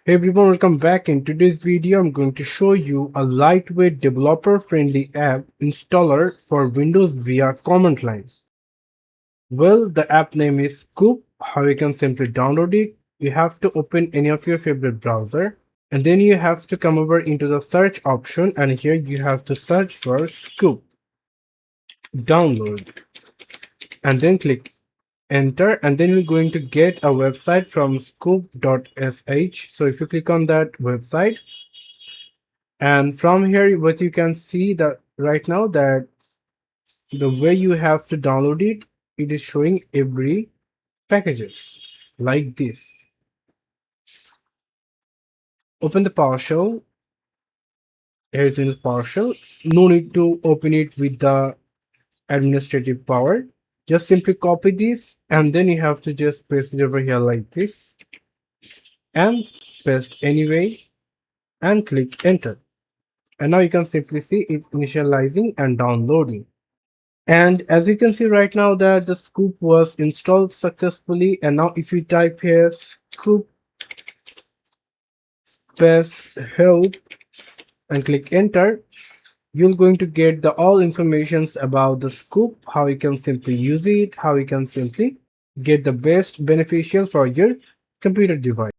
Hey everyone, welcome back. In today's video, I'm going to show you a lightweight developer-friendly app installer for Windows via command line. Well, the app name is Scoop. How you can simply download it. You have to open any of your favorite browser and then you have to come over into the search option and here you have to search for Scoop. Download and then click enter and then you're going to get a website from scoop.sh. So if you click on that website, and from here what you can see that right now that the way you have to download it, it is showing every packages like this. Open the PowerShell. Here's in the PowerShell. No need to open it with the administrative power. Just simply copy this and then you have to just paste it over here like this and paste anyway and click enter. And now you can simply see it initializing and downloading. And as you can see right now that the Scoop was installed successfully. And now if you type here Scoop space help and click enter, you're going to get the all informations about the Scoop, how you can simply use it, how you can simply get the best beneficial for your computer device.